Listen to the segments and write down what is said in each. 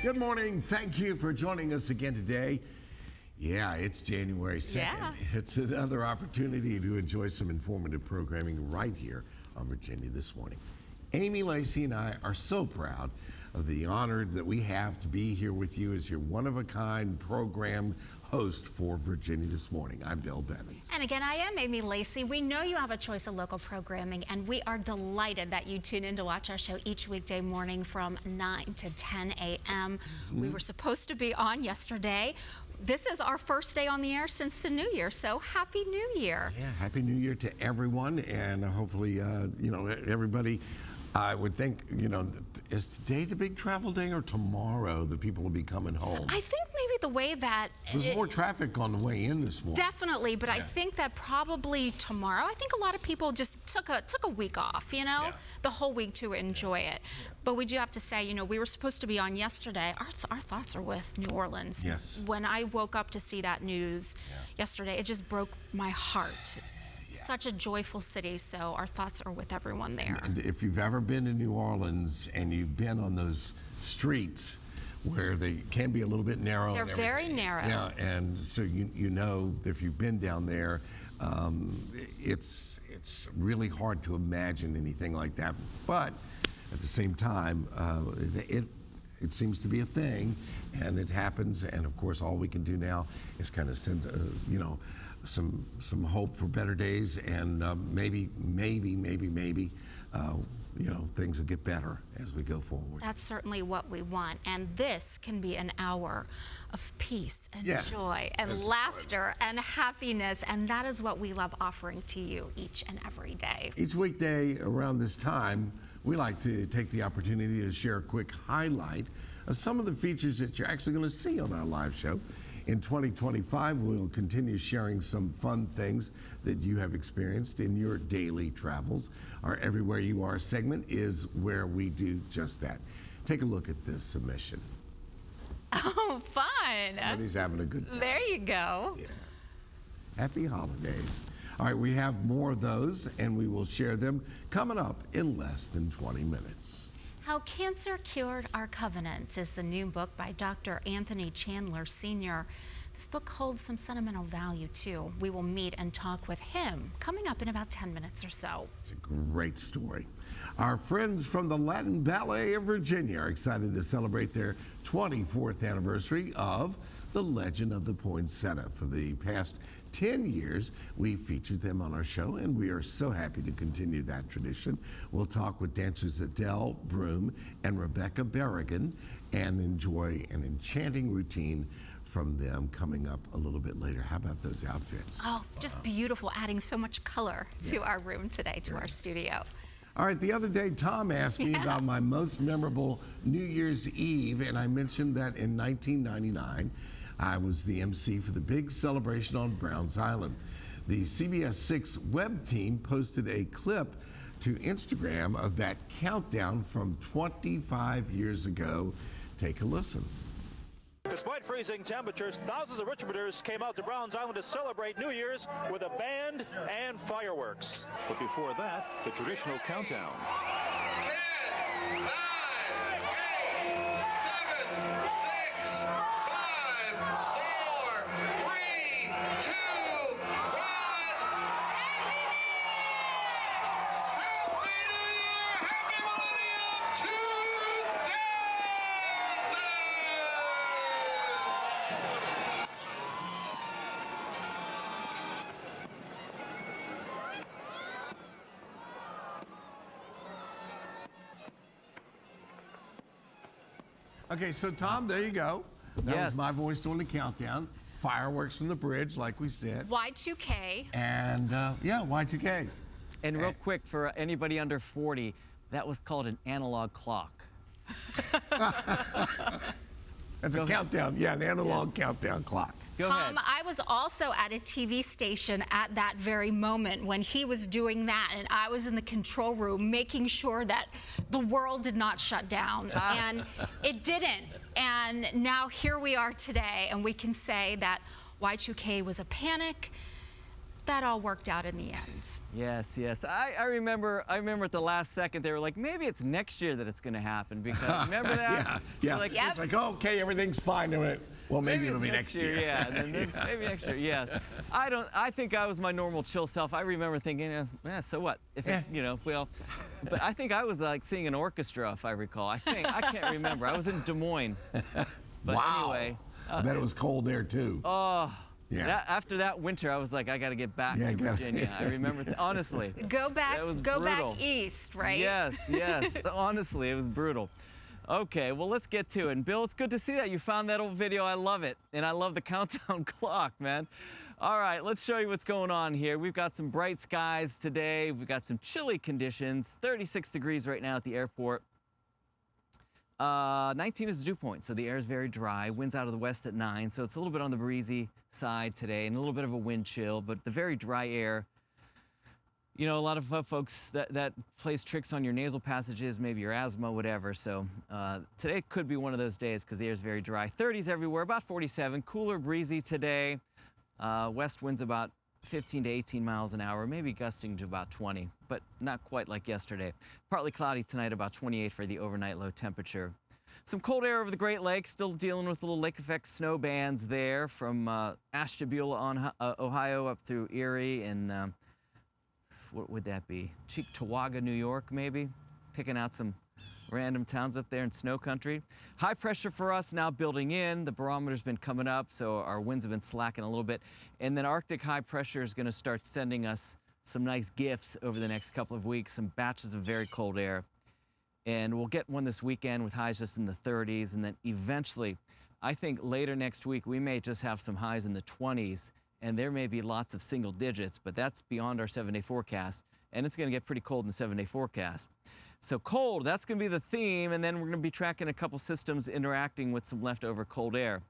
Good morning. Thank you for joining us again today. Yeah, it's January 2nd. Yeah. It's another opportunity to enjoy some informative programming right here on Virginia This Morning. Amy Lacey and I are so proud of the honor that we have to be here with you as your one-of-a-kind program host for Virginia This Morning. I'm Bill Bevins. And again, I am Amy Lacey. We know you have a choice of local programming, and we are delighted that you tune in to watch our show each weekday morning from 9 to 10 a.m. We were supposed to be on yesterday. This is our first day on the air since the new year, so Happy New Year. Yeah, Happy New Year to everyone, and hopefully, everybody, I would think, is today the big travel day or tomorrow the people will be coming home? I think maybe the way that... There's more traffic on the way in this morning. Definitely, but I think that probably tomorrow, I think a lot of people just took a week off, the whole week to enjoy it. But we do have to say, we were supposed to be on yesterday. Our thoughts are with New Orleans. Yes. When I woke up to see that news yesterday, it just broke my heart. Such a joyful city, so our thoughts are with everyone there. And if you've ever been to New Orleans and you've been on those streets where they can be a little bit narrow. They're very narrow. Yeah, and so you know if you've been down there, it's really hard to imagine anything like that. But at the same time, it seems to be a thing, and it happens. And of course, all we can do now is kind of send, some hope for better days, and maybe, things will get better as we go forward. That's certainly what we want, and this can be an hour of peace and joy and laughter and happiness, and that is what we love offering to you each and every day. Each weekday around this time, we like to take the opportunity to share a quick highlight of some of the features that you're actually going to see on our live show. In 2025, we'll continue sharing some fun things that you have experienced in your daily travels. Our Everywhere You Are segment is where we do just that. Take a look at this submission. Oh, fun. Somebody's having a good time. There you go. Yeah. Happy holidays. All right, we have more of those, and we will share them coming up in less than 20 minutes. How Cancer Cured Our Covenant is the new book by Dr. Anthony Chandler Sr. This book holds some sentimental value, too. We will meet and talk with him coming up in about 10 minutes or so. It's a great story. Our friends from the Latin Ballet of Virginia are excited to celebrate their 24th anniversary of The Legend of the Poinsettia. For the past 10 years, we featured them on our show, and we are so happy to continue that tradition. We'll talk with dancers Adele Broom and Rebecca Berrigan and enjoy an enchanting routine from them coming up a little bit later. How about those outfits? Oh, just beautiful, adding so much color to our room today, to our studio. All right, the other day, Tom asked me about my most memorable New Year's Eve, and I mentioned that in 1999, I was the MC for the big celebration on Browns Island. The CBS 6 web team posted a clip to Instagram of that countdown from 25 years ago. Take a listen. Despite freezing temperatures, thousands of Richmonders came out to Browns Island to celebrate New Year's with a band and fireworks. But before that, the traditional countdown. 10, 9, 8, 7, 6, 5, 4, 3, 2, 1. Happy New Year! Happy Millennium 2000! Okay, so Tom, there you go. That was my voice doing the countdown. Fireworks from the bridge, like we said. Y2K. And Y2K. And real quick, for anybody under 40, that was called an analog clock. That's a countdown. Yeah, an analog countdown clock. Go ahead. Tom, I was also at a TV station at that very moment when he was doing that, and I was in the control room making sure that the world did not shut down, and it didn't. And now here we are today, and we can say that Y2K was a panic, that all worked out in the end. Yes, yes. I remember at the last second they were like, maybe it's next year that it's going to happen, because remember that? Yeah. Like, Yep. It's like, oh, okay, everything's fine. I went, well, maybe it'll it's be next year. Yeah, and then maybe next year. Yeah. I think I was my normal chill self. I remember thinking, so what? If it, but I think I was like seeing an orchestra, if I recall. I can't remember. I was in Des Moines. But Wow. anyway. I bet it was cold there too. Oh. Yeah. After that winter, I was like, I got to get back Yeah, to Virginia. I remember, honestly. Go back brutal. east, right? Yes, yes. Honestly, it was brutal. Okay, well, let's get to it. And Bill, it's good to see that you found that old video. I love it. And I love the countdown clock, man. All right, let's show you what's going on here. We've got some bright skies today. We've got some chilly conditions. 36 degrees right now at the airport. 19 is the dew point, so the air is very dry. Winds out of the west at 9, so it's a little bit on the breezy side today, and a little bit of a wind chill, but the very dry air. You know, a lot of folks that plays tricks on your nasal passages, maybe your asthma, whatever. So today could be one of those days because the air is very dry. 30s everywhere, about 47. Cooler, breezy today. West winds about 15 to 18 miles an hour, maybe gusting to about 20, but not quite like yesterday. Partly cloudy tonight, about 28 for the overnight low temperature. Some cold air over the Great Lakes, still dealing with little lake effect snow bands there from Ashtabula on Ohio up through Erie and what would that be? Cheektowaga, New York, maybe? Picking out some random towns up there in snow country. High pressure for us now building in. The barometer's been coming up, so our winds have been slacking a little bit. And then Arctic high pressure is going to start sending us some nice gifts over the next couple of weeks, some batches of very cold air. And we'll get one this weekend with highs just in the 30s. And then eventually, I think later next week, we may just have some highs in the 20s. And there may be lots of single digits, but that's beyond our 7-day forecast. And it's going to get pretty cold in the 7-day forecast. So cold, that's going to be the theme. And then we're going to be tracking a couple systems interacting with some leftover cold air.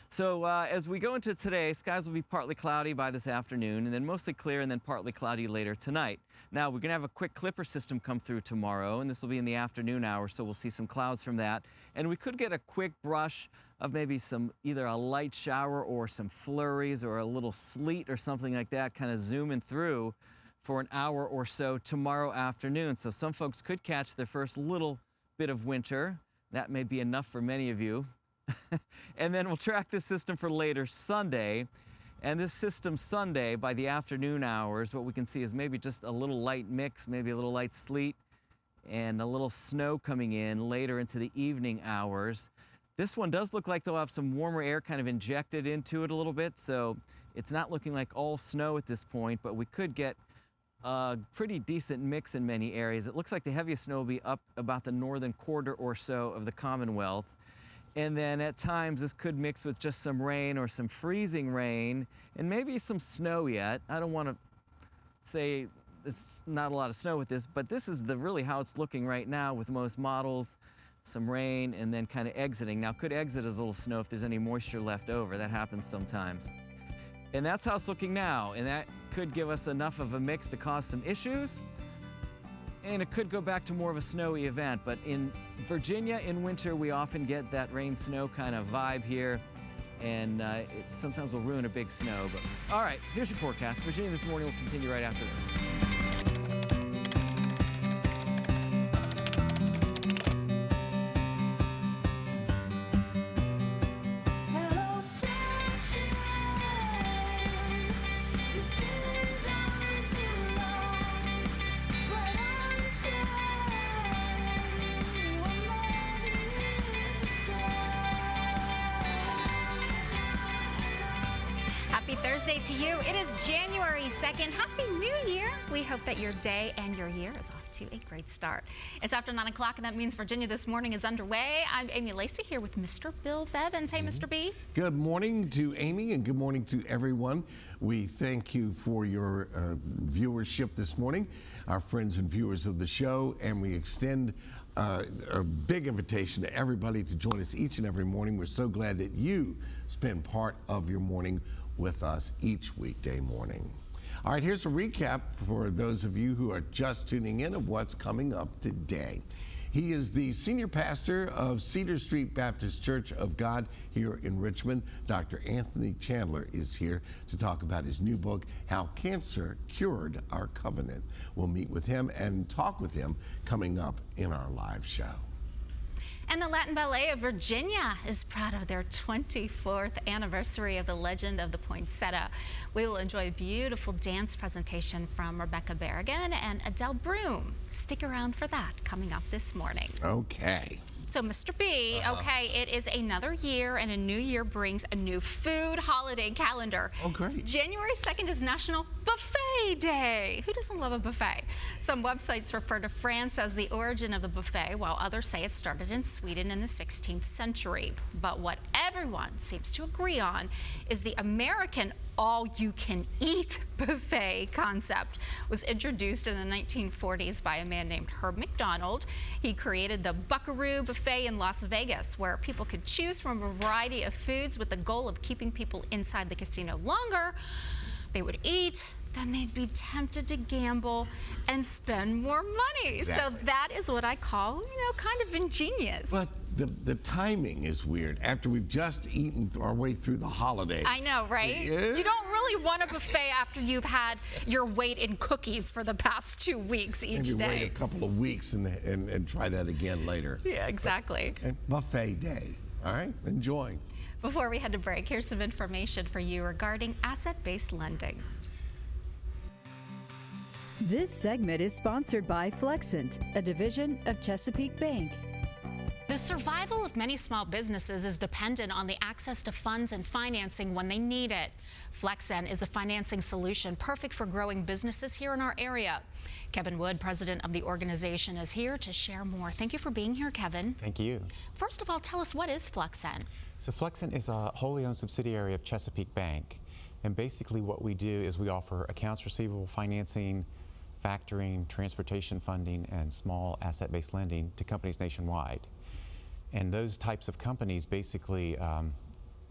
So as we go into today, skies will be partly cloudy by this afternoon, and then mostly clear, and then partly cloudy later tonight. Now, we're going to have a quick clipper system come through tomorrow, and this will be in the afternoon hours, so we'll see some clouds from that. And we could get a quick brush of maybe some, either a light shower or some flurries or a little sleet or something like that, kind of zooming through for an hour or so tomorrow afternoon. So some folks could catch their first little bit of winter. That may be enough for many of you. And then we'll track this system for later Sunday. And this system Sunday, by the afternoon hours, what we can see is maybe just a little light mix, maybe a little light sleet, and a little snow coming in later into the evening hours. This one does look like they'll have some warmer air kind of injected into it a little bit, so it's not looking like all snow at this point, but we could get a pretty decent mix in many areas. It looks like the heaviest snow will be up about the northern quarter or so of the Commonwealth. And then at times this could mix with just some rain or some freezing rain and maybe some snow yet. I don't want to say it's not a lot of snow with this, but this is really how it's looking right now with most models. Some rain and then kind of exiting. Now could exit as a little snow if there's any moisture left over. That happens sometimes. And that's how it's looking now. And that could give us enough of a mix to cause some issues. And it could go back to more of a snowy event. But in Virginia in winter, we often get that rain snow kind of vibe here. And it sometimes will ruin a big snow. But all right, here's your forecast. Virginia this morning will continue right after this. Happy Thursday to you. It is January 2nd. Happy New Year. We hope that your day and your year is off to a great start. It's after 9 o'clock, and that means Virginia This Morning is underway. I'm Amy Lacey here with Mr. Bill Bevins. Hey, Mr. B. Good morning to Amy and good morning to everyone. We thank you for your viewership this morning, our friends and viewers of the show, and we extend a big invitation to everybody to join us each and every morning. We're so glad that you spend part of your morning with us each weekday morning. All right, here's a recap for those of you who are just tuning in of what's coming up today. He is the senior pastor of Cedar Street Baptist Church of God here in Richmond. Dr. Anthony Chandler is here to talk about his new book, How Cancer Cured Our Covenant. We'll meet with him and talk with him coming up in our live show. And the Latin Ballet of Virginia is proud of their 24th anniversary of the Legend of the Poinsettia. We will enjoy a beautiful dance presentation from Rebecca Berrigan and Adele Broom. Stick around for that coming up this morning. Okay. So, Mr. B, okay, it is another year, and a new year brings a new food holiday calendar. Oh, great. January 2nd is National Buffet Day. Who doesn't love a buffet? Some websites refer to France as the origin of the buffet, while others say it started in Sweden in the 16th century. But what everyone seems to agree on is the American all-you-can-eat buffet concept was introduced in the 1940s by a man named Herb McDonald. He created the Buckaroo Buffet in Las Vegas, where people could choose from a variety of foods with the goal of keeping people inside the casino longer. They would eat, then they'd be tempted to gamble and spend more money. Exactly. So that is what I call, kind of ingenious. But the timing is weird. After we've just eaten our way through the holidays. I know, right? Yeah. You don't really want a buffet after you've had your weight in cookies for the past 2 weeks each Maybe day. wait a couple of weeks and try that again later. Yeah, exactly. Okay, buffet day. All right, enjoy. Before we head to break, here's some information for you regarding asset-based lending. This segment is sponsored by Flexent, a division of Chesapeake Bank. The survival of many small businesses is dependent on the access to funds and financing when they need it. Flexent is a financing solution perfect for growing businesses here in our area. Kevin Wood, president of the organization, is here to share more. Thank you for being here, Kevin. Thank you. First of all, tell us, what is Flexent? So Flexent is a wholly owned subsidiary of Chesapeake Bank. And basically what we do is we offer accounts receivable financing, factoring, transportation funding, and small asset-based lending to companies nationwide. And those types of companies, basically,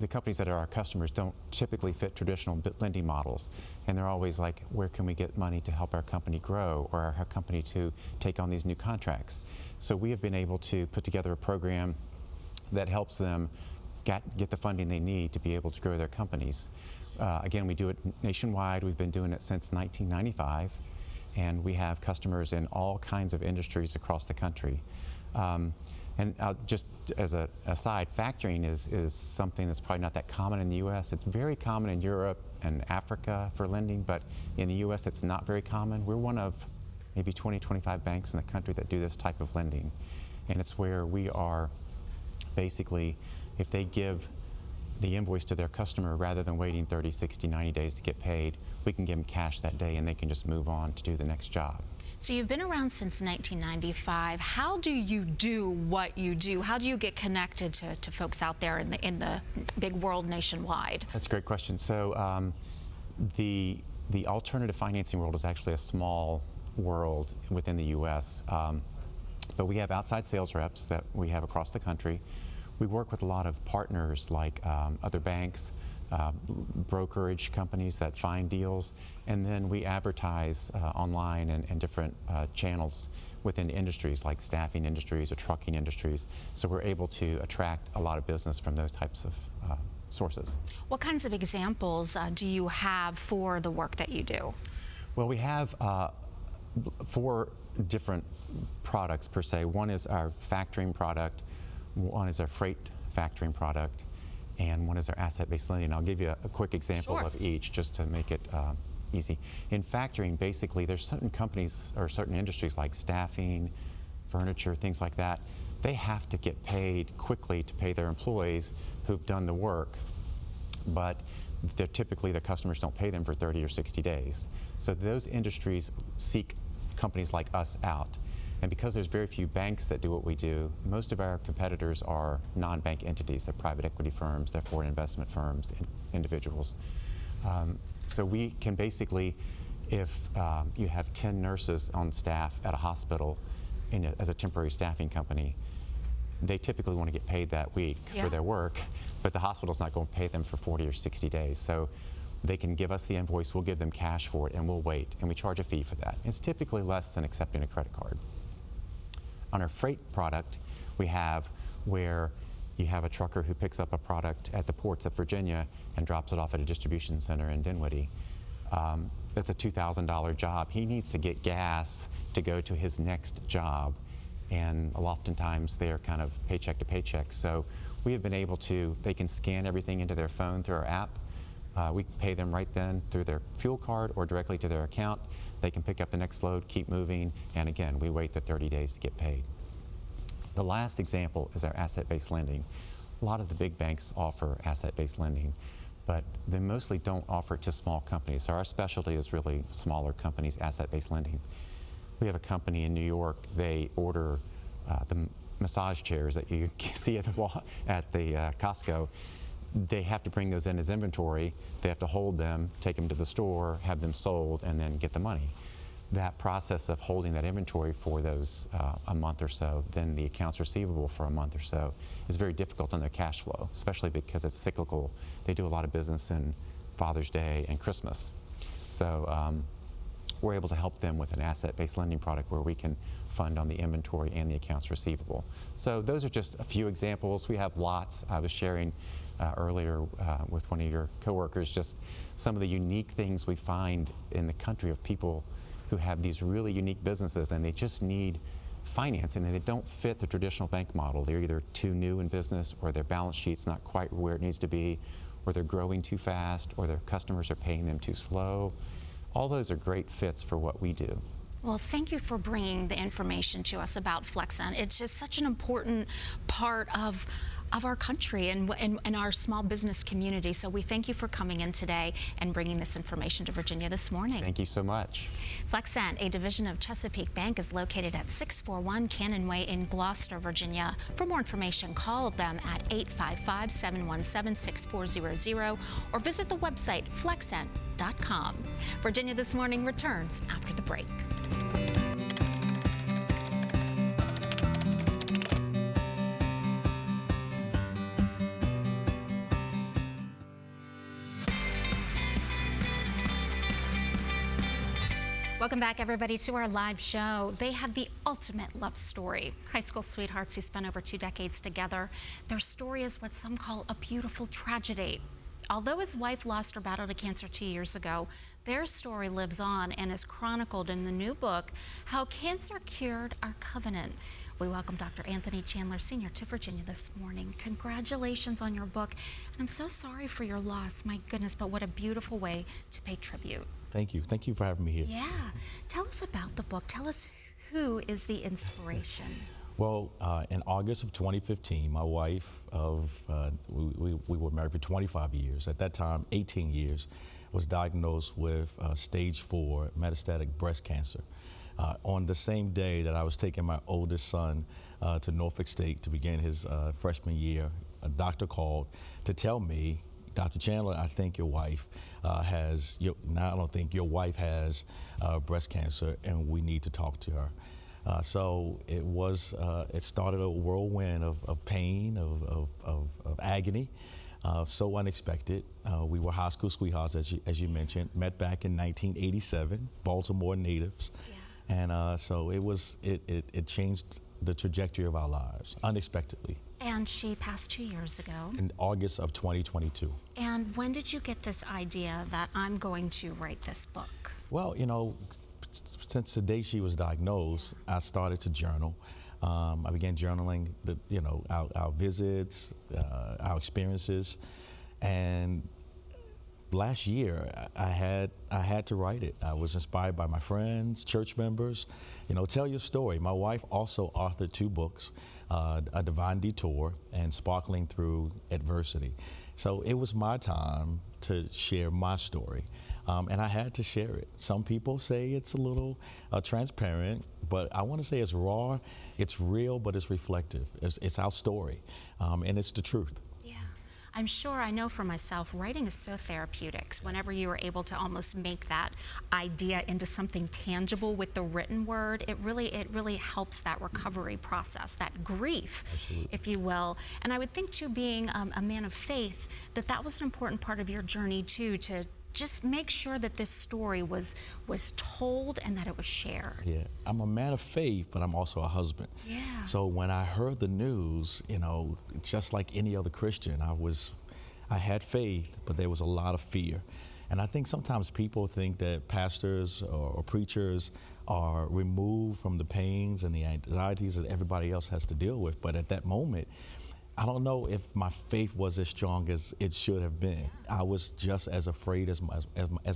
the companies that are our customers don't typically fit traditional lending models. And they're always like, where can we get money to help our company grow or our company to take on these new contracts? So we have been able to put together a program that helps them get the funding they need to be able to grow their companies. Again, we do it nationwide. We've been doing it since 1995. And we have customers in all kinds of industries across the country. And just as an aside, factoring is something that's probably not that common in the U.S. It's very common in Europe and Africa for lending, but in the U.S. it's not very common. We're one of maybe 20, 25 banks in the country that do this type of lending. And it's where we are basically, if they give the invoice to their customer rather than waiting 30, 60, 90 days to get paid, we can give them cash that day and they can just move on to do the next job. So you've been around since 1995. How do you do what you do? How do you get connected to folks out there in the big world nationwide? That's a great question. So the alternative financing world is actually a small world within the U.S. But we have outside sales reps that we have across the country. We work with a lot of partners like other banks, brokerage companies that find deals, and then we advertise online and different channels within industries like staffing industries or trucking industries. So we're able to attract a lot of business from those types of sources. What kinds of examples do you have for the work that you do? Well, we have 4 different products per se. One is our factoring product, one is our freight factoring product, and one is our asset-based lending. I'll give you a quick example Sure. of each just to make it easy. In factoring, basically, there's certain companies or certain industries like staffing, furniture, things like that. They have to get paid quickly to pay their employees who've done the work, but typically the customers don't pay them for 30 or 60 days. So those industries seek companies like us out. And because there's very few banks that do what we do, most of our competitors are non-bank entities. They're private equity firms, they're foreign investment firms, individuals. So we can basically, if you have 10 nurses on staff at a hospital as a temporary staffing company, they typically want to get paid that week for their work, but the hospital's not going to pay them for 40 or 60 days. So they can give us the invoice, we'll give them cash for it, and we'll wait, and we charge a fee for that. It's typically less than accepting a credit card. On our freight product, we have where you have a trucker who picks up a product at the ports of Virginia and drops it off at a distribution center in Dinwiddie. That's a $2,000 job. He needs to get gas to go to his next job, and oftentimes they're kind of paycheck to paycheck. So we have been able to, they can scan everything into their phone through our app. We pay them right then through their fuel card or directly to their account. They can pick up the next load, keep moving, and again, we wait the 30 days to get paid. The last example is our asset-based lending. A lot of the big banks offer asset-based lending, but they mostly don't offer it to small companies. So our specialty is really smaller companies, asset-based lending. We have a company in New York, they order the massage chairs that you see at the Costco. They have to bring those in as inventory. They have to hold them, take them to the store, have them sold, and then get the money. That process of holding that inventory for those a month or so, then the accounts receivable for a month or so, is very difficult on their cash flow, especially because it's cyclical. They do a lot of business in Father's Day and Christmas. So we're able to help them with an asset-based lending product where we can fund on the inventory and the accounts receivable. So those are just a few examples. We have lots. I was sharing earlier with one of your coworkers just some of the unique things we find in the country of people who have these really unique businesses and they just need financing and they don't fit the traditional bank model. They're either too new in business or their balance sheet's not quite where it needs to be, or they're growing too fast, or their customers are paying them too slow. All those are great fits for what we do. Well, thank you for bringing the information to us about Flexent. It's just such an important part of our country and our small business community. So we thank you for coming in today and bringing this information to Virginia this morning. Thank you so much. Flexent, a division of Chesapeake Bank, is located at 641 Cannon Way in Gloucester, Virginia. For more information, call them at 855-717-6400 or visit the website flexent.com. Virginia This Morning returns after the break. Welcome back, everybody, to our live show. They have the ultimate love story. High school sweethearts who spent over 2 decades together. Their story is what some call a beautiful tragedy. Although his wife lost her battle to cancer 2 years ago, their story lives on and is chronicled in the new book, How Cancer Cured Our Covenant. We welcome Dr. Anthony Chandler, Sr. to Virginia this morning. Congratulations on your book. And I'm so sorry for your loss. My goodness, but what a beautiful way to pay tribute. Thank you. Thank you for having me here. Yeah. Tell us about the book. Tell us who is the inspiration. Well, in August of 2015, my wife we were married for 25 years. At that time, 18 years, was diagnosed with stage 4 metastatic breast cancer. On the same day that I was taking my oldest son to Norfolk State to begin his freshman year, a doctor called to tell me, Dr. Chandler, I think your wife has breast cancer and we need to talk to her. So it started a whirlwind of pain, of agony, so unexpected. We were high school sweethearts, as you mentioned, met back in 1987, Baltimore natives. Yeah. And so it changed the trajectory of our lives unexpectedly. And she passed 2 years ago. In August of 2022. And when did you get this idea that I'm going to write this book? Well, since the day she was diagnosed, I started to journal. I began journaling our visits, our experiences, and last year I had to write it. I was inspired by my friends, church members. Tell your story. My wife also authored 2 books, A Divine Detour and Sparkling Through Adversity. So it was my time to share my story, and I had to share it. Some people say it's a little transparent, but I want to say it's raw, it's real, but it's reflective. It's our story, and it's the truth. I'm sure, I know for myself, writing is so therapeutic. Whenever you are able to almost make that idea into something tangible with the written word, it really helps that recovery process, that grief, Absolutely. if you will. And I would think, too, being a man of faith, that was an important part of your journey, too, to just make sure that this story was told and that it was shared. Yeah, I'm a man of faith, but I'm also a husband. Yeah. So when I heard the news, you know, just like any other Christian, I had faith, but there was a lot of fear. And I think sometimes people think that pastors or preachers are removed from the pains and the anxieties that everybody else has to deal with. But at that moment, I don't know if my faith was as strong as it should have been. I was just as afraid as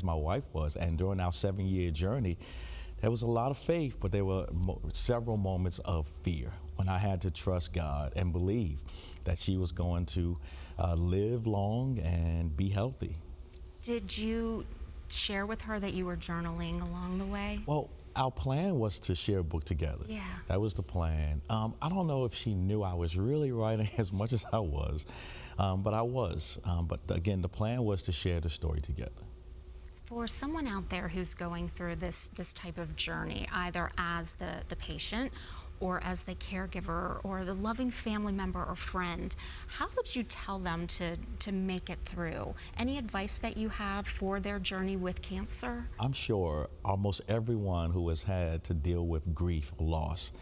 my wife was. And during our 7-year journey, there was a lot of faith, but there were several moments of fear when I had to trust God and believe that she was going to live long and be healthy. Did you share with her that you were journaling along the way? Well, our plan was to share a book together. Yeah. That was the plan. I don't know if she knew I was really writing as much as I was, but I was. But again, the plan was to share the story together. For someone out there who's going through this type of journey, either as the patient or as the caregiver or the loving family member or friend, how would you tell them to make it through? Any advice that you have for their journey with cancer? I'm sure almost everyone who has had to deal with grief or loss,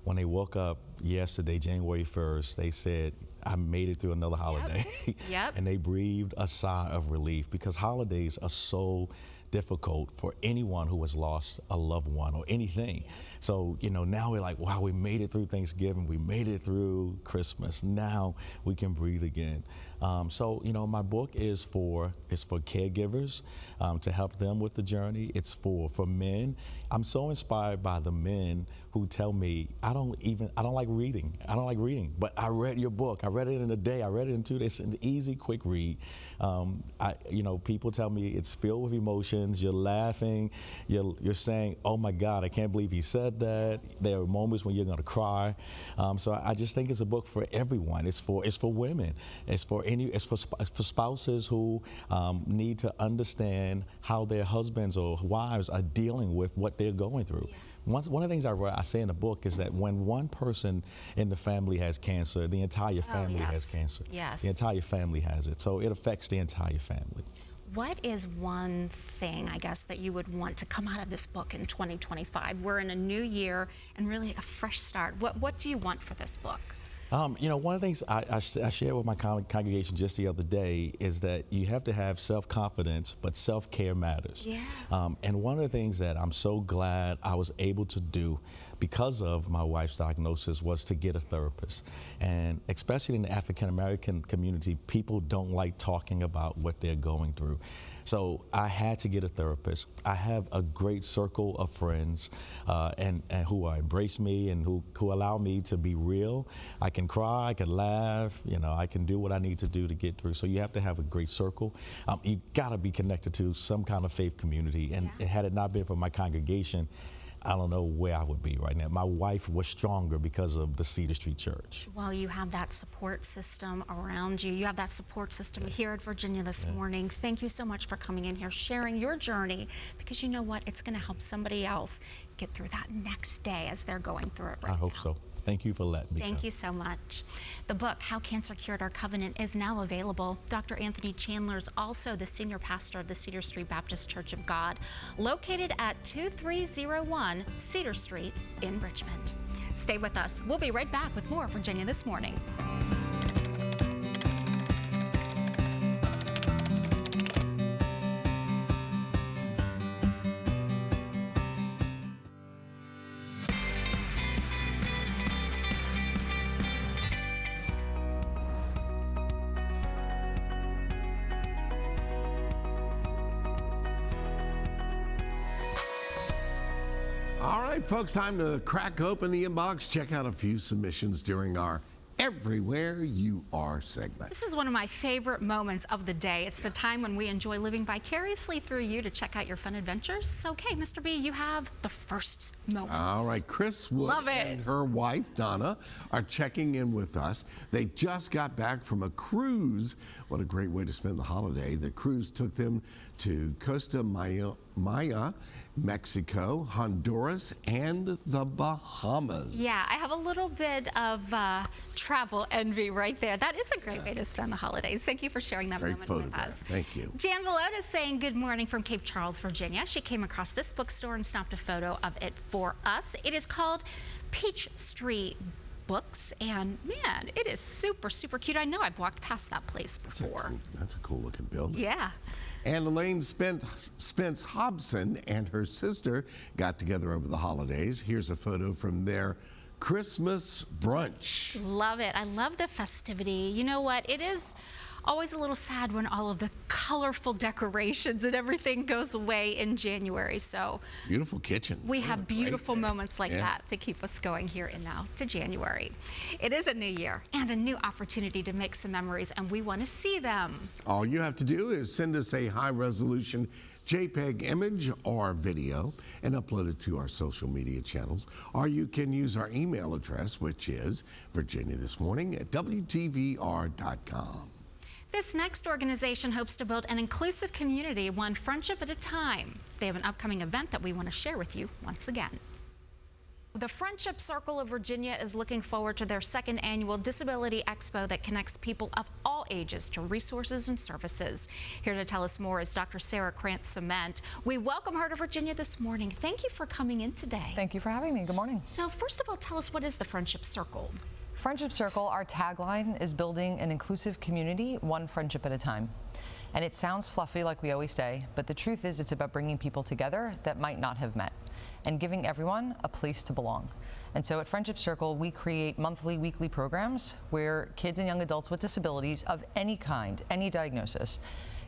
when they woke up yesterday, January 1st, they said, I made it through another holiday. Yep. And they breathed a sigh of relief, because holidays are so difficult for anyone who has lost a loved one or anything. So, you know, now we're like, wow, we made it through Thanksgiving, we made it through Christmas. Now we can breathe again. So, you know, my book is for caregivers, to help them with the journey. It's for men. I'm so inspired by the men who tell me, I don't like reading. I don't like reading, but I read your book. I read it in a day. I read it in 2 days. It's an easy, quick read. You know, people tell me it's filled with emotions. You're laughing. You're saying, oh my God, I can't believe he said that. There are moments when you're going to cry. So I just think it's a book for everyone. It's for women. It's for spouses who need to understand how their husbands or wives are dealing with what they're going through. One of the things I say in the book is that when one person in the family has cancer, the entire family has cancer. Yes. The entire family has it. So it affects the entire family. What is one thing, I guess, that you would want to come out of this book in 2025? We're in a new year and really a fresh start. What do you want for this book? You know, one of the things I shared with my congregation just the other day is that you have to have self-confidence, but self-care matters. Yeah. And one of the things that I'm so glad I was able to do because of my wife's diagnosis was to get a therapist. And especially in the African-American community, people don't like talking about what they're going through. So I had to get a therapist. I have a great circle of friends and who embrace me and who allow me to be real. I can cry, I can laugh, you know, I can do what I need to do to get through. So you have to have a great circle. You gotta be connected to some kind of faith community. And had it not been for my congregation, I don't know where I would be right now. My wife was stronger because of the Cedar Street Church. Well, you have that support system around you. You have that support system here at Virginia this morning. Thank you so much for coming in here, sharing your journey, because you know what? It's going to help somebody else get through that next day as they're going through it right now. I hope so. Thank you for letting me Thank come. you so much. The book, How Cancer Cured Our Covenant, is now available. Dr. Anthony Chandler is also the senior pastor of the Cedar Street Baptist Church of God, located at 2301 Cedar Street in Richmond. Stay with us. We'll be right back with more Virginia This Morning. All right, folks, time to crack open the inbox, check out a few submissions during our Everywhere You Are segment. This is one of my favorite moments of the day. It's the time when we enjoy living vicariously through you to check out your fun adventures. Okay, Mr. B, you have the first moment. All right, Chris Wood Love it. and her wife, Donna, are checking in with us. They just got back from a cruise. What a great way to spend the holiday. The cruise took them to Costa Maya, Mexico, Honduras, and the Bahamas. Yeah, I have a little bit of travel envy right there. That is a great way to spend the holidays. Thank you for sharing that Great moment with photograph. us. Thank you. Jan Vallota is saying good morning from Cape Charles, Virginia. She came across this bookstore and snapped a photo of it for us. It is called Peach Street Books, and man, it is super, super cute. I know I've walked past that place before. That's a cool looking building. Yeah. And Elaine Spence Hobson and her sister got together over the holidays. Here's a photo from their Christmas brunch. Love it. I love the festivity. You know what? It is always a little sad when all of the colorful decorations and everything goes away in January. So Beautiful kitchen. we have beautiful there. moments like Yeah. that to keep us going here and now to January. It is a new year and a new opportunity to make some memories, and we want to see them. All you have to do is send us a high-resolution JPEG image or video and upload it to our social media channels. Or you can use our email address, which is virginiathismorning@wtvr.com. This next organization hopes to build an inclusive community, one friendship at a time. They have an upcoming event that we want to share with you once again. The Friendship Circle of Virginia is looking forward to their second annual Disability Expo that connects people of all ages to resources and services. Here to tell us more is Dr. Sarah Krantz-Cement. We welcome her to Virginia this morning. Thank you for coming in today. Thank you for having me. Good morning. So first of all, tell us, what is the Friendship Circle? Friendship Circle, our tagline is building an inclusive community, one friendship at a time. And it sounds fluffy like we always say, but the truth is it's about bringing people together that might not have met and giving everyone a place to belong. And so at Friendship Circle, we create monthly, weekly programs where kids and young adults with disabilities of any kind, any diagnosis,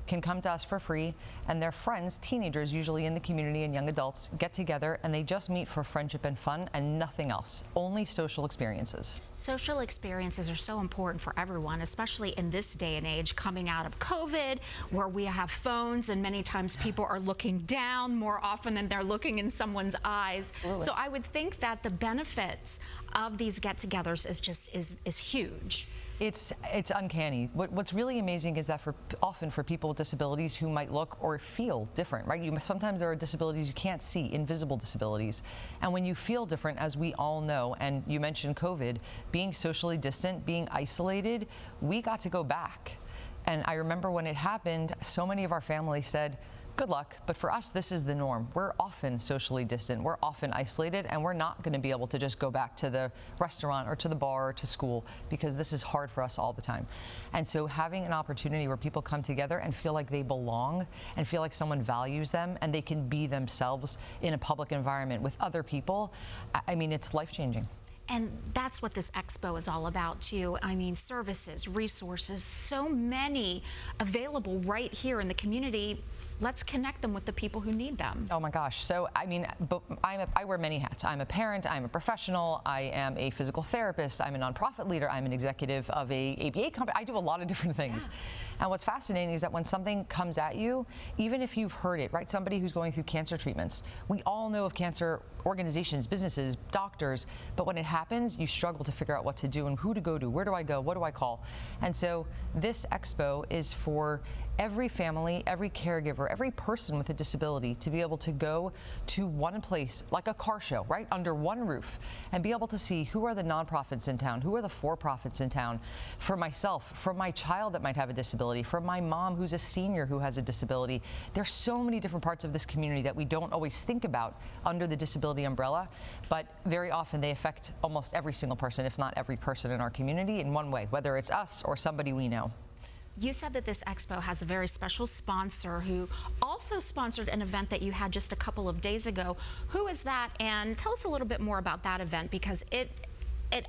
can come to us for free, and their friends, teenagers usually in the community and young adults, get together and they just meet for friendship and fun and nothing else, only social experiences. Social experiences are so important for everyone, especially in this day and age coming out of COVID, where we have phones and many times people are looking down more often than they're looking in someone's eyes. Absolutely. So I would think that the benefits of these get-togethers is huge. It's uncanny. What's really amazing is that often for people with disabilities who might look or feel different, right? Sometimes there are disabilities you can't see, invisible disabilities. And when you feel different, as we all know, and you mentioned COVID, being socially distant, being isolated, we got to go back. And I remember when it happened, so many of our family said, good luck, but for us, this is the norm. We're often socially distant, we're often isolated, and we're not going to be able to just go back to the restaurant or to the bar or to school because this is hard for us all the time. And so having an opportunity where people come together and feel like they belong and feel like someone values them and they can be themselves in a public environment with other people, I mean, it's life-changing. And that's what this expo is all about too. I mean, services, resources, so many available right here in the community. Let's connect them with the people who need them. Oh my gosh. So, I mean, I wear many hats. I'm a parent, I'm a professional, I am a physical therapist, I'm a nonprofit leader, I'm an executive of a ABA company. I do a lot of different things. Yeah. And what's fascinating is that when something comes at you, even if you've heard it, right? Somebody who's going through cancer treatments, we all know of cancer organizations, businesses, doctors, but when it happens, you struggle to figure out what to do and who to go to, where do I go, what do I call? And so this expo is for every family, every caregiver, every person with a disability to be able to go to one place, like a car show, right, under one roof, and be able to see who are the nonprofits in town, who are the for-profits in town, for myself, for my child that might have a disability, for my mom who's a senior who has a disability. There's so many different parts of this community that we don't always think about under the disability umbrella, but very often they affect almost every single person, if not every person in our community in one way, whether it's us or somebody we know. You said that this expo has a very special sponsor who also sponsored an event that you had just a couple of days ago. Who is that? And tell us a little bit more about that event, because it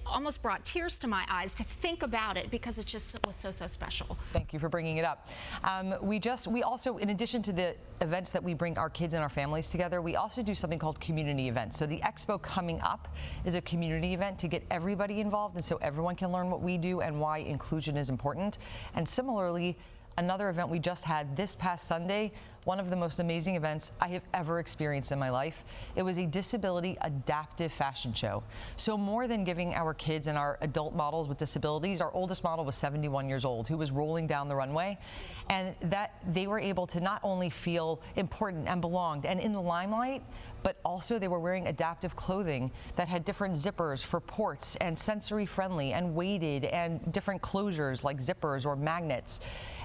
almost brought tears to my eyes to think about it, because it just was so special. Thank you for bringing it up. We also, in addition to the events that we bring our kids and our families together, we also do something called community events. So the expo coming up is a community event to get everybody involved, and so everyone can learn what we do and why inclusion is important. And similarly, another event we just had this past Sunday one of the most amazing events I have ever experienced in my life. It was a disability adaptive fashion show. So more than giving our kids and our adult models with disabilities, our oldest model was 71 years old, who was rolling down the runway, and that they were able to not only feel important and belonged and in the limelight, but also they were wearing adaptive clothing that had different zippers for ports and sensory friendly and weighted and different closures like zippers or magnets.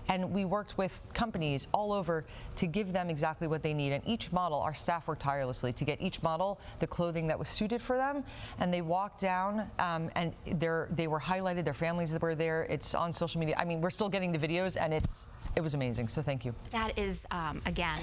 And we worked with companies all over to give them exactly what they need. And each model, our staff worked tirelessly to get each model the clothing that was suited for them. And they walked down and they were highlighted, their families that were there. It's on social media. I mean, we're still getting the videos, and it was amazing. So thank you. That is, again,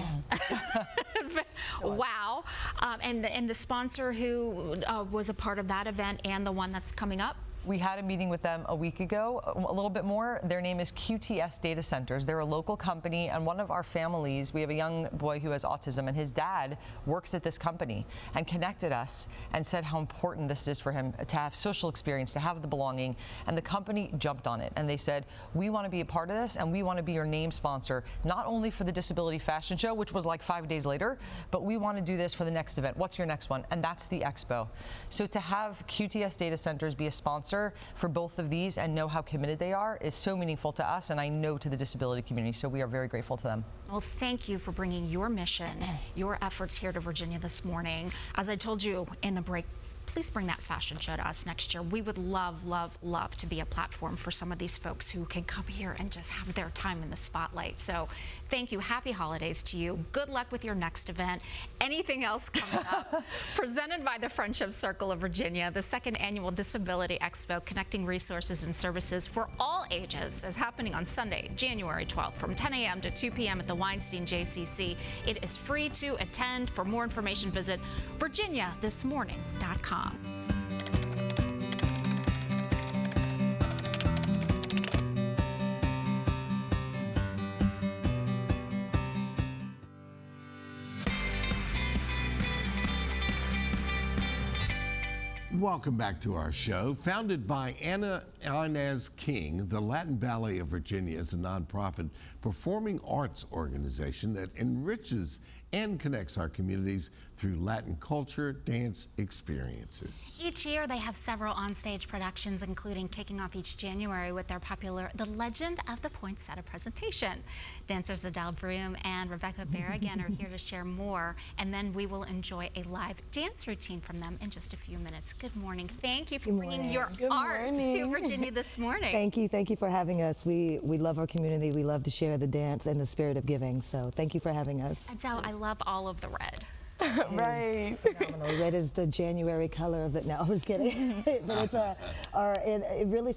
wow. And the sponsor who was a part of that event and the one that's coming up? We had a meeting with them a week ago, a little bit more. Their name is QTS Data Centers. They're a local company, and one of our families, we have a young boy who has autism, and his dad works at this company, and connected us and said how important this is for him to have social experience, to have the belonging, and the company jumped on it. And they said, we want to be a part of this, and we want to be your name sponsor, not only for the Disability Fashion Show, which was like 5 days later, but we want to do this for the next event. What's your next one? And that's the expo. So to have QTS Data Centers be a sponsor for both of these and know how committed they are is so meaningful to us, and I know to the disability community, so we are very grateful to them. Well, thank you for bringing your mission, your efforts here to Virginia this morning. As I told you in the break, please bring that fashion show to us next year. We would love, love, love to be a platform for some of these folks who can come here and just have their time in the spotlight. So thank you. Happy holidays to you. Good luck with your next event. Anything else coming up? Presented by the Friendship Circle of Virginia, the second annual Disability Expo, connecting resources and services for all ages, is happening on Sunday, January 12th from 10 a.m. to 2 p.m. at the Weinstein JCC. It is free to attend. For more information, visit virginiathismorning.com. Welcome back to our show. Founded by Ana Inez King, the Latin Ballet of Virginia is a nonprofit performing arts organization that enriches and connects our communities through Latin culture, dance experiences. Each year they have several onstage productions, including kicking off each January with their popular The Legend of the Poinsettia presentation. Dancers Adele Broom and Rebecca Berrigan are here to share more, and then we will enjoy a live dance routine from them in just a few minutes. Good morning. Thank you for bringing your art to Virginia this morning. Thank you for having us. We love our community. We love to share the dance and the spirit of giving. So thank you for having us. Adele, I love all of the red. Right. Phenomenal. Red is the January color of the. No, I was kidding. But it really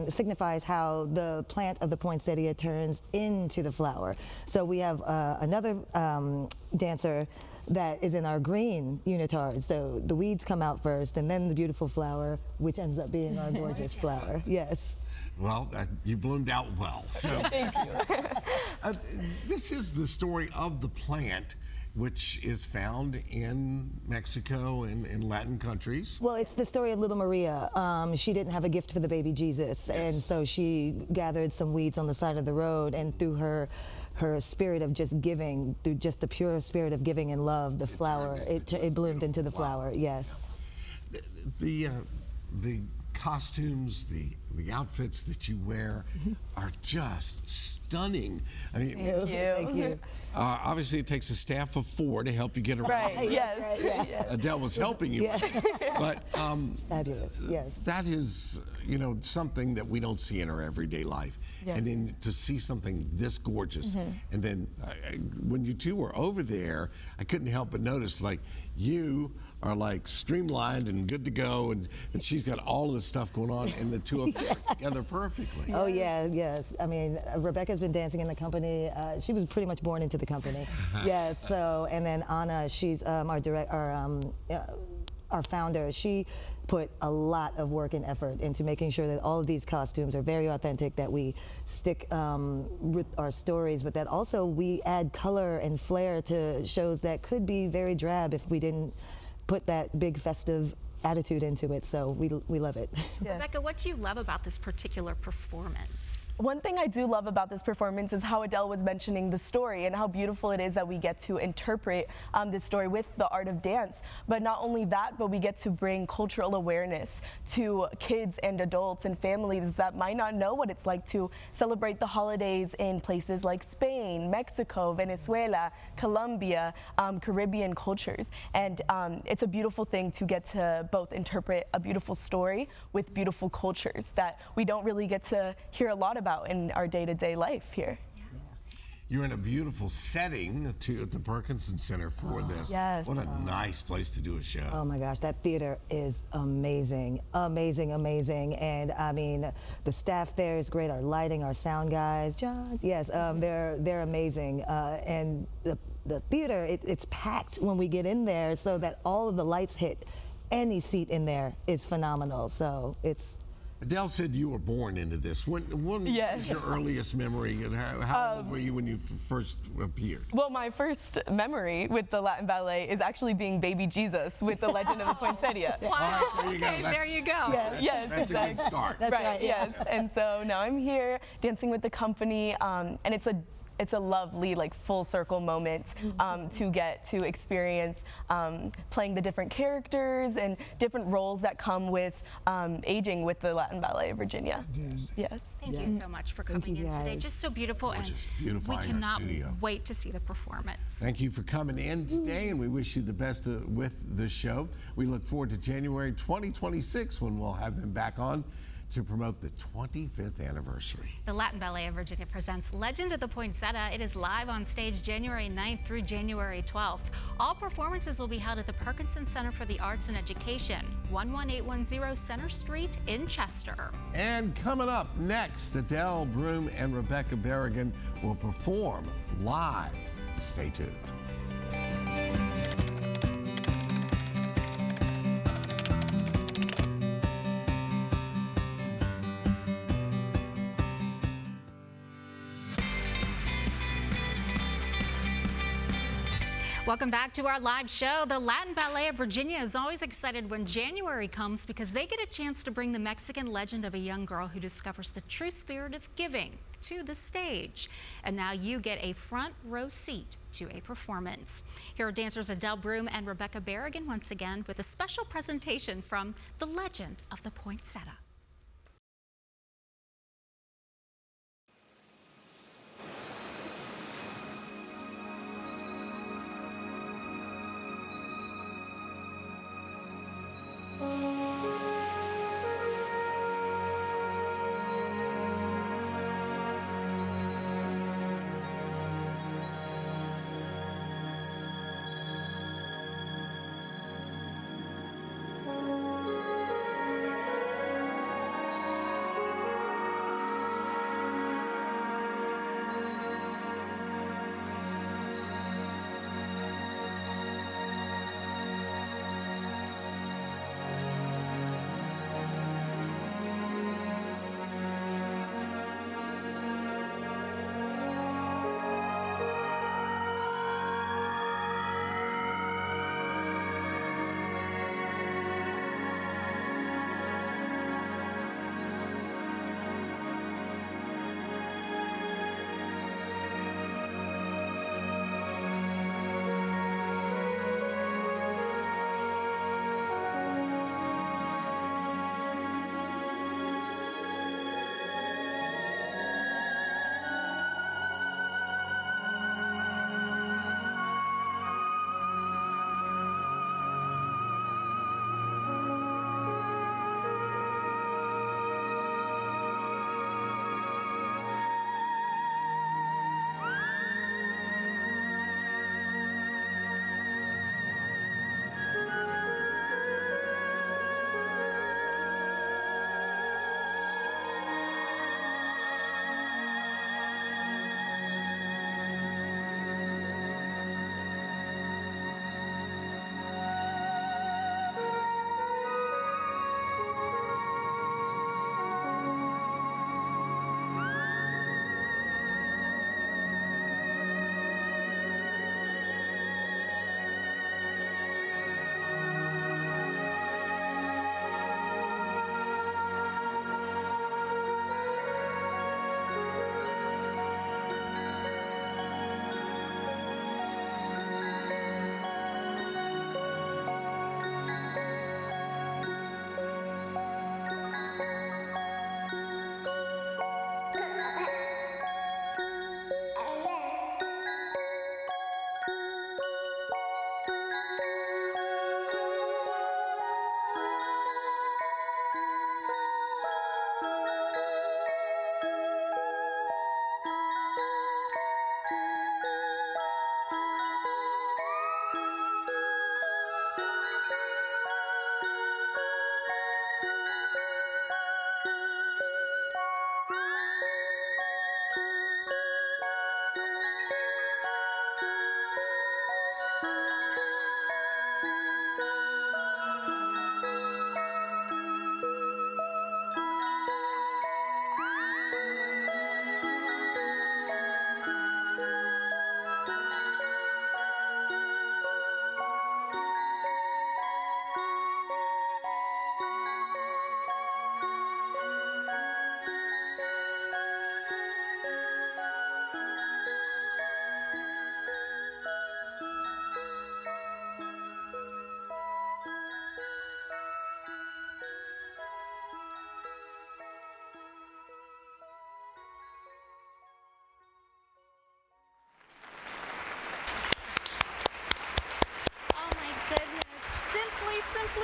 signifies how the plant of the poinsettia turns into the flower. So we have another dancer that is in our green unitard. So the weeds come out first, and then the beautiful flower, which ends up being our gorgeous flower. Yes. Well, you bloomed out well. So, thank you. This is the story of the plant, which is found in Mexico and in Latin countries. Well, it's the story of little Maria. She didn't have a gift for the baby Jesus, and so she gathered some weeds on the side of the road, and through her spirit of just giving, through just the pure spirit of giving and love, the flower, it bloomed into the flower. Yes. The costumes, the outfits that you wear are just stunning. I mean, Thank you. Obviously, it takes a staff of 4 to help you get around. Right. Yes. Yes. Adele was helping you, but it's fabulous. Yes. That is, something that we don't see in our everyday life, and then to see something this gorgeous, and then when you two were over there, I couldn't help but notice, like, you are like streamlined and good to go, and she's got all of this stuff going on, and the two of them work together perfectly. Oh yeah, yes. I mean, Rebecca's been dancing in the company. She was pretty much born into the company. Yes. So, and then Anna, she's our founder. She put a lot of work and effort into making sure that all of these costumes are very authentic, that we stick with our stories, but that also we add color and flair to shows that could be very drab if we didn't put that big festive attitude into it. So we love it. Yes. Rebecca, what do you love about this particular performance? One thing I do love about this performance is how Adele was mentioning the story and how beautiful it is that we get to interpret this story with the art of dance. But not only that, but we get to bring cultural awareness to kids and adults and families that might not know what it's like to celebrate the holidays in places like Spain, Mexico, Venezuela, Colombia, Caribbean cultures. And it's a beautiful thing to get to both interpret a beautiful story with beautiful cultures that we don't really get to hear a lot about in our day-to-day life here. You're in a beautiful setting too at the Perkinson Center for this. Yes. What a nice place to do a show. Oh my gosh, that theater is amazing, amazing, amazing. And I mean, the staff there is great. Our lighting, our sound guys, John, yes, they're amazing. And the theater, it's packed when we get in there, so that all of the lights hit. Any seat in there is phenomenal. So it's. Adele said you were born into this. When Yes. was your earliest memory, and how old were you when you first appeared? Well, my first memory with the Latin Ballet is actually being baby Jesus with the Legend of the Poinsettia. Wow. There you go. Okay, there you go. Yes, That's a good exactly. start. That's right, yeah. Yes. And so now I'm here dancing with the company, and it's a lovely, like, full circle moment to get to experience playing the different characters and different roles that come with aging with the Latin Ballet of Virginia. Yes. Thank you so much for coming in today. Just so beautiful, and Just we beautifying our cannot studio. wait to see the performance. Thank you for coming in today, and we wish you the best with the show. We look forward to January 2026 when we'll have them back on to promote the 25th anniversary. The Latin Ballet of Virginia presents Legend of the Poinsettia. It is live on stage January 9th through January 12th. All performances will be held at the Perkinson Center for the Arts and Education, 11810 Center Street in Chester. And coming up next, Adele Broom and Rebecca Berrigan will perform live. Stay tuned. Welcome back to our live show. The Latin Ballet of Virginia is always excited when January comes because they get a chance to bring the Mexican legend of a young girl who discovers the true spirit of giving to the stage. And now you get a front row seat to a performance. Here are dancers Adele Broom and Rebecca Berrigan once again with a special presentation from The Legend of the Poinsettia.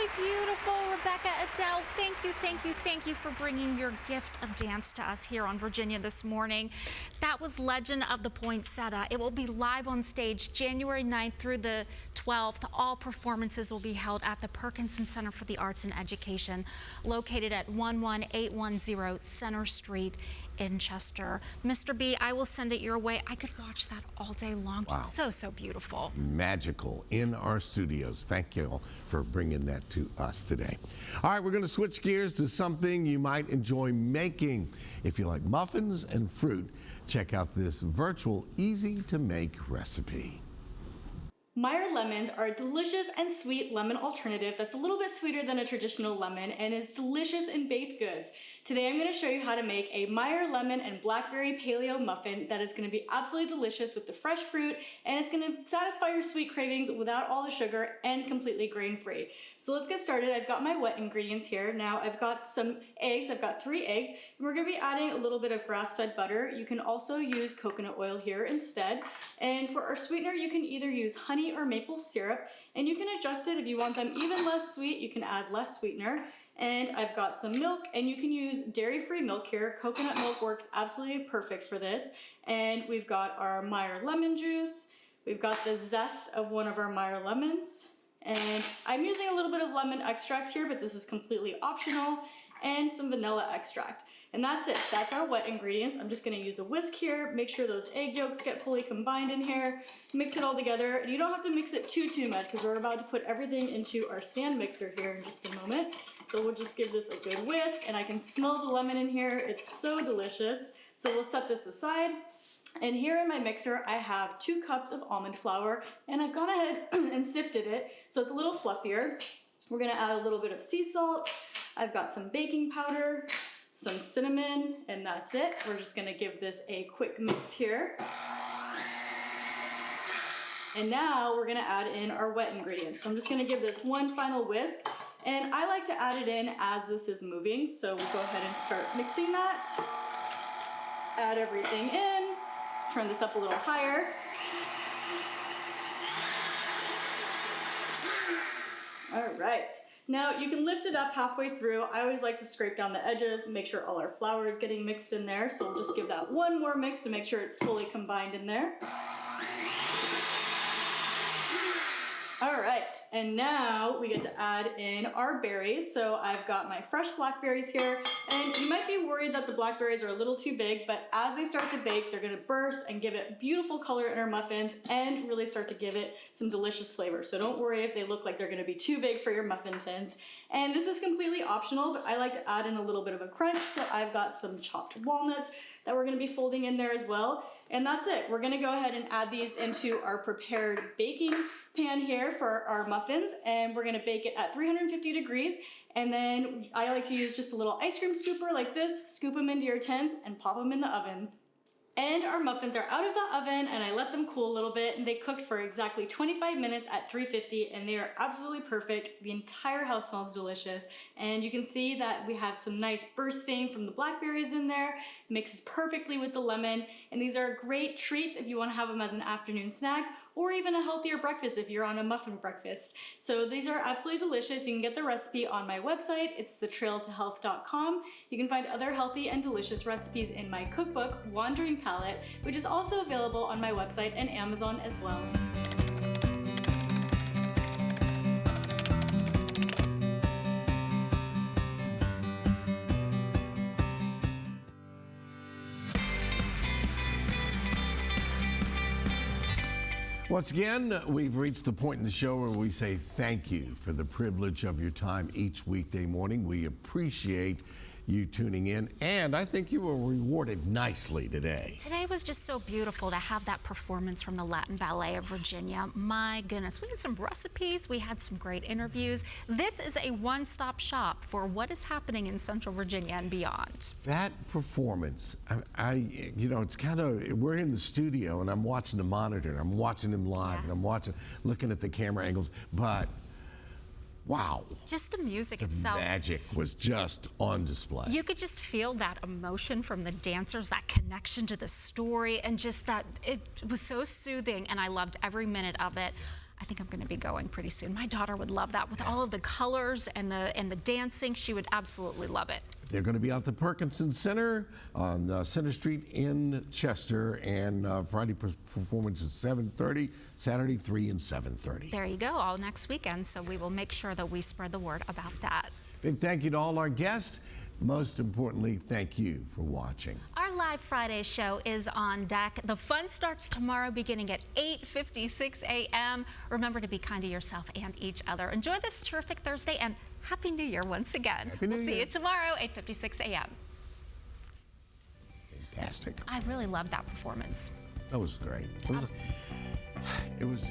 absolutely beautiful, Rebecca, Adele. Thank you for bringing your gift of dance to us here on Virginia this morning. That was Legend of the Poinsettia. It will be live on stage January 9th through the 12th. All performances will be held at the Perkinson Center for the Arts and Education, located at 11810 Center Street in Chester. Mr. B, I will send it your way. I could watch that all day long. Wow. Just so beautiful. Magical in our studios. Thank you all for bringing that to us today. All right, we're going to switch gears to something you might enjoy making. If you like muffins and fruit, check out this virtual easy-to-make recipe. Meyer lemons are a delicious and sweet lemon alternative that's a little bit sweeter than a traditional lemon and is delicious in baked goods. Today I'm going to show you how to make a Meyer lemon and blackberry paleo muffin that is going to be absolutely delicious with the fresh fruit, and it's going to satisfy your sweet cravings without all the sugar and completely grain-free. So let's get started. I've got my wet ingredients here. Now I've got some eggs. I've got 3 eggs, and we're going to be adding a little bit of grass-fed butter. You can also use coconut oil here instead. And for our sweetener, you can either use honey or maple syrup, and you can adjust it. If you want them even less sweet, you can add less sweetener. And I've got some milk, and you can use dairy-free milk here. Coconut milk works absolutely perfect for this. And we've got our Meyer lemon juice. We've got the zest of one of our Meyer lemons. And I'm using a little bit of lemon extract here, but this is completely optional. And some vanilla extract. And that's it. That's our wet ingredients. I'm just going to use a whisk here, make sure those egg yolks get fully combined in here, mix it all together. And you don't have to mix it too much because we're about to put everything into our stand mixer here in just a moment. So we'll just give this a good whisk, and I can smell the lemon in here. It's so delicious. So we'll set this aside. And here in my mixer, I have 2 cups of almond flour, and I've gone ahead and sifted it so it's a little fluffier. We're going to add a little bit of sea salt. I've got some baking powder, some cinnamon, and that's it. We're just gonna give this a quick mix here. And now we're gonna add in our wet ingredients. So I'm just gonna give this one final whisk, and I like to add it in as this is moving. So we'll go ahead and start mixing that. Add everything in, turn this up a little higher. All right. Now you can lift it up halfway through. I always like to scrape down the edges and make sure all our flour is getting mixed in there. So we'll just give that one more mix to make sure it's fully combined in there. All right, and now we get to add in our berries. So I've got my fresh blackberries here, and you might be worried that the blackberries are a little too big, but as they start to bake, they're gonna burst and give it beautiful color in our muffins and really start to give it some delicious flavor. So don't worry if they look like they're gonna be too big for your muffin tins. And this is completely optional, but I like to add in a little bit of a crunch. So I've got some chopped walnuts that we're gonna be folding in there as well. And that's it. We're gonna go ahead and add these into our prepared baking pan here for our muffins, and we're gonna bake it at 350 degrees. And then I like to use just a little ice cream scooper like this, scoop them into your tins and pop them in the oven. And our muffins are out of the oven, and I let them cool a little bit, and they cooked for exactly 25 minutes at 350, and they are absolutely perfect. The entire house smells delicious, and you can see that we have some nice bursting from the blackberries in there. It mixes perfectly with the lemon, and these are a great treat if you want to have them as an afternoon snack, or even a healthier breakfast if you're on a muffin breakfast. So these are absolutely delicious. You can get the recipe on my website. It's thetrailtohealth.com. You can find other healthy and delicious recipes in my cookbook, Wandering Palette, which is also available on my website and Amazon as well. Once again, we've reached the point in the show where we say thank you for the privilege of your time each weekday morning. We appreciate you tuning in, and I think you were rewarded nicely today. Today was just so beautiful to have that performance from the Latin Ballet of Virginia. My goodness, we had some recipes, we had some great interviews. This is a one-stop shop for what is happening in Central Virginia and beyond. That performance, you know, it's kind of, we're in the studio and I'm watching the monitor, and I'm watching him live, and I'm looking at the camera angles, but wow. Just the music itself. Magic was just on display. You could just feel that emotion from the dancers, that connection to the story, and just that it was so soothing, and I loved every minute of it. I think I'm going to be going pretty soon. My daughter would love that with all of the colors and the dancing. She would absolutely love it. They're going to be out at the Perkinson Center on Center Street in Chester, and Friday performance is 7:30, Saturday 3 and 7:30. There you go, all next weekend. So we will make sure that we spread the word about that. Big thank you to all our guests. Most importantly, thank you for watching. Our live Friday show is on deck. The fun starts tomorrow beginning at 8:56 a.m. Remember to be kind to yourself and each other. Enjoy this terrific Thursday and Happy New Year once again. We'll see you tomorrow, 8:56 a.m. Fantastic. I really loved that performance. That was great. It was